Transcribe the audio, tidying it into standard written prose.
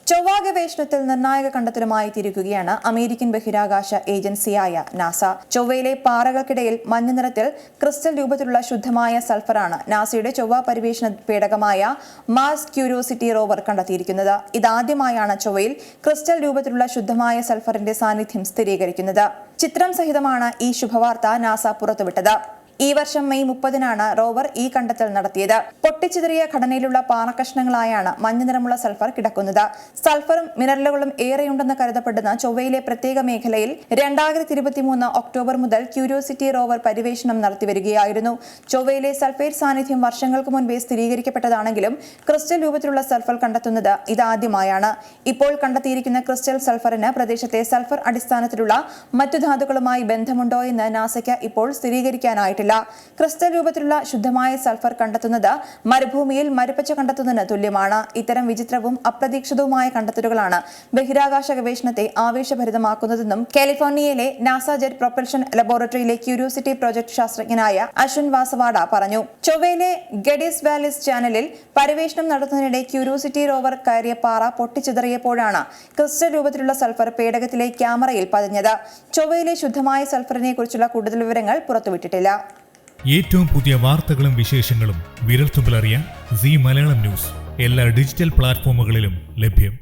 ചൊവ്വ ഗവേഷണത്തിൽ നിർണായക കണ്ടെത്തലുമായി തിരിക്കുകയാണ് അമേരിക്കൻ ബഹിരാകാശ ഏജൻസിയായ നാസ. ചൊവ്വയിലെ പാറകൾക്കിടയിൽ മഞ്ഞ നിറത്തിൽ ക്രിസ്റ്റൽ രൂപത്തിലുള്ള ശുദ്ധമായ സൾഫറാണ് നാസയുടെ ചൊവ്വ പര്യവേഷണ പേടകമായ മാർസ് ക്യൂരിയോസിറ്റി റോവർ കണ്ടെത്തിയിരിക്കുന്നത്. ഇതാദ്യമായാണ് ചൊവ്വയിൽ ക്രിസ്റ്റൽ രൂപത്തിലുള്ള ശുദ്ധമായ സൾഫറിന്റെ സാന്നിധ്യം സ്ഥിരീകരിക്കുന്നത്. ചിത്രം സഹിതമാണ് ഈ ശുഭവാർത്ത നാസ പുറത്തുവിട്ടത്. ഈ വർഷം മെയ് 30-നാണ് റോവർ ഈ കണ്ടെത്തൽ നടത്തിയത്. പൊട്ടിച്ചിതറിയ ഘടനയിലുള്ള പാറക്കഷ്ണങ്ങളായാണ് മഞ്ഞ നിറമുള്ള സൾഫർ കിടക്കുന്നത്. സൾഫറും മിനറലുകളും ഏറെയുണ്ടെന്ന് കരുതപ്പെടുന്ന ചൊവ്വയിലെ പ്രത്യേക മേഖലയിൽ 2023 ഒക്ടോബർ മുതൽ ക്യൂരിയോസിറ്റി റോവർ പര്യവേഷണം നടത്തിവരികയായിരുന്നു. ചൊവ്വയിലെ സൾഫേറ്റ് സാന്നിധ്യം വർഷങ്ങൾക്ക് മുൻപേ സ്ഥിരീകരിക്കപ്പെട്ടതാണെങ്കിലും ക്രിസ്റ്റൽ രൂപത്തിലുള്ള സൾഫർ കണ്ടെത്തുന്നത് ഇതാദ്യമായാണ്. ഇപ്പോൾ കണ്ടെത്തിയിരിക്കുന്ന ക്രിസ്റ്റൽ സൾഫറിന് പ്രദേശത്തെ സൾഫർ അടിസ്ഥാനത്തിലുള്ള മറ്റു ധാതുക്കളുമായി ബന്ധമുണ്ടോ എന്ന് നാസയ്ക്ക് ഇപ്പോൾ സ്ഥിരീകരിക്കാനായിട്ടില്ല. ക്രിസ്റ്റൽ രൂപത്തിലുള്ള ശുദ്ധമായ സൾഫർ കണ്ടെത്തുന്നത് മരുഭൂമിയിൽ മരുപ്പച്ച കണ്ടെത്തുന്നതിന് തുല്യമാണ്. ഇത്തരം വിചിത്രവും അപ്രതീക്ഷിതവുമായ കണ്ടെത്തലുകളാണ് ബഹിരാകാശ ഗവേഷണത്തെ ആവേശഭരിതമാക്കുന്നതെന്നും കാലിഫോർണിയയിലെ നാസ ജെറ്റ് പ്രൊപ്പൽഷൻ ലബോറട്ടറിയിലെ ക്യൂരിയോസിറ്റി പ്രോജക്ട് ശാസ്ത്രജ്ഞനായ അശ്വിൻ വാസവാഡ പറഞ്ഞു. ചൊവ്വയിലെ ഗഡീസ് വാലിസ് ചാനലിൽ പര്യവേഷണം നടത്തുന്നതിനിടെ ക്യൂരിയോസിറ്റി റോവർ കയറിയ പാറ പൊട്ടിച്ചിതറിയപ്പോഴാണ് ക്രിസ്റ്റൽ രൂപത്തിലുള്ള സൾഫർ പേടകത്തിലെ ക്യാമറയിൽ പതിഞ്ഞത്. ചൊവ്വയിലെ ശുദ്ധമായ സൾഫറിനെ കുറിച്ചുള്ള കൂടുതൽ വിവരങ്ങൾ പുറത്തുവിട്ടിട്ടില്ല. ഏറ്റവും പുതിയ വാർത്തകളും വിശേഷങ്ങളും വിരൽത്തുമ്പിലറിയാൻ സീ മലയാളം ന്യൂസ് എല്ലാ ഡിജിറ്റൽ പ്ലാറ്റ്ഫോമുകളിലും ലഭ്യം.